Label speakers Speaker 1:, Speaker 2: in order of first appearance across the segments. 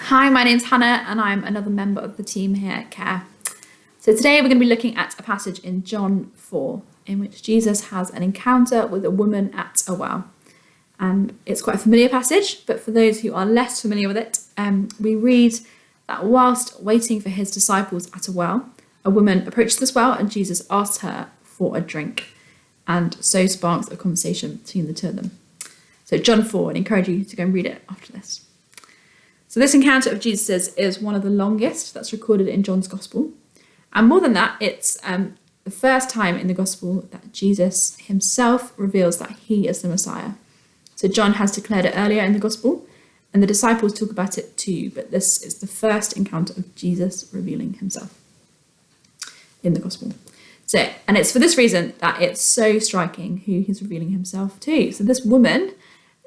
Speaker 1: Hi, my name's Hannah and I'm another member of the team here at Care. So today we're going to be looking at a passage in John 4 in which Jesus has an encounter with a woman at a well. And it's quite a familiar passage, but for those who are less familiar with it, we read that whilst waiting for his disciples at a well, a woman approached this well and Jesus asked her for a drink, and so sparks a conversation between the two of them. So John 4, and I encourage you to go and read it after this. So this encounter of Jesus is one of the longest that's recorded in John's Gospel. And more than that, it's the first time in the Gospel that Jesus himself reveals that he is the Messiah. So John has declared it earlier in the Gospel, and the disciples talk about it too, but this is the first encounter of Jesus revealing himself in the Gospel. So, and it's for this reason that it's so striking who he's revealing himself to. So this woman,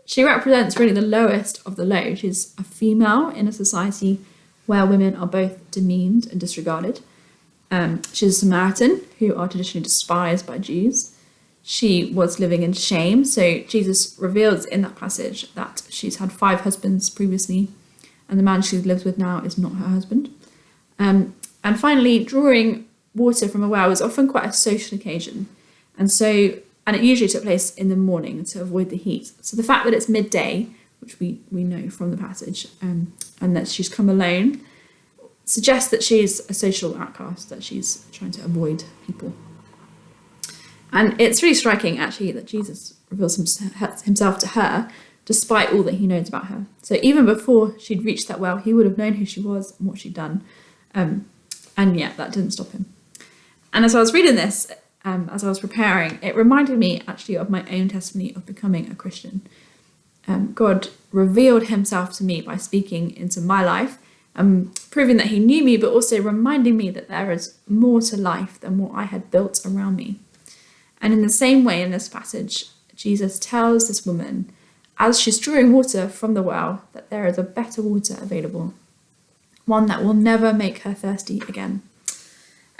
Speaker 1: she represents really the lowest of the low. She's a female in a society where women are both demeaned and disregarded. She's a Samaritan who are traditionally despised by Jews. She was living in shame. So Jesus reveals in that passage that she's had 5 husbands previously, and the man she lives with now is not her husband. And finally, drawing water from a well was often quite a social occasion. And it usually took place in the morning to avoid the heat. So the fact that it's midday, which we know from the passage, and that she's come alone, suggests that she's a social outcast, that she's trying to avoid people. And it's really striking, actually, that Jesus reveals himself to her, despite all that he knows about her. So even before she'd reached that well, he would have known who she was and what she'd done. And yet that didn't stop him. And as I was reading this, as I was preparing, it reminded me actually of my own testimony of becoming a Christian. God revealed himself to me by speaking into my life, proving that he knew me, but also reminding me that there is more to life than what I had built around me. And in the same way in this passage, Jesus tells this woman, as she's drawing water from the well, that there is a better water available, one that will never make her thirsty again.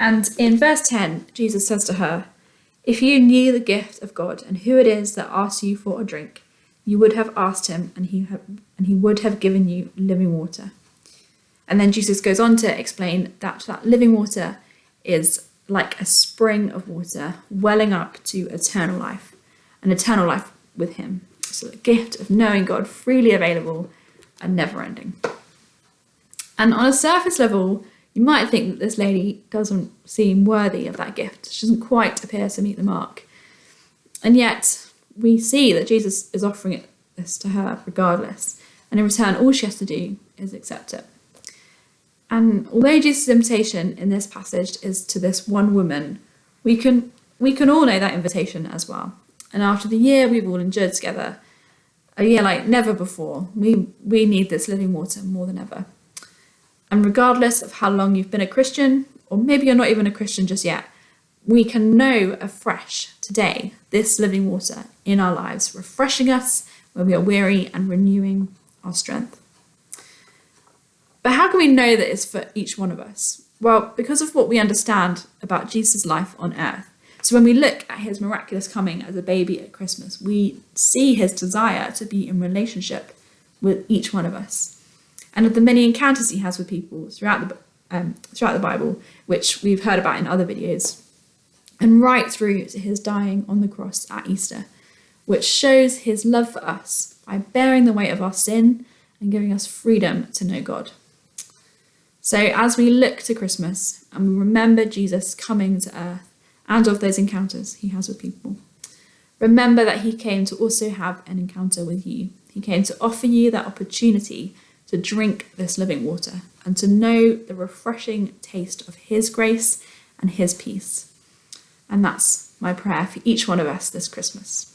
Speaker 1: And in verse 10, Jesus says to her, "If you knew the gift of God and who it is that asks you for a drink, you would have asked him and he would have given you living water." And then Jesus goes on to explain that living water is like a spring of water welling up to eternal life, an eternal life with him. So the gift of knowing God freely available and never ending. And on a surface level, you might think that this lady doesn't seem worthy of that gift. She doesn't quite appear to meet the mark. And yet we see that Jesus is offering this to her regardless. And in return, all she has to do is accept it. And although Jesus' invitation in this passage is to this one woman, we can all know that invitation as well. And after the year we've all endured together, a year like never before, we need this living water more than ever. And regardless of how long you've been a Christian, or maybe you're not even a Christian just yet, we can know afresh today this living water in our lives, refreshing us when we are weary and renewing our strength. But how can we know that it's for each one of us? Well, because of what we understand about Jesus' life on earth. So when we look at his miraculous coming as a baby at Christmas, we see his desire to be in relationship with each one of us. And of the many encounters he has with people throughout the Bible, which we've heard about in other videos, and right through to his dying on the cross at Easter, which shows his love for us by bearing the weight of our sin and giving us freedom to know God. So as we look to Christmas and we remember Jesus coming to earth and of those encounters he has with people, remember that he came to also have an encounter with you. He came to offer you that opportunity to drink this living water and to know the refreshing taste of his grace and his peace. And that's my prayer for each one of us this Christmas.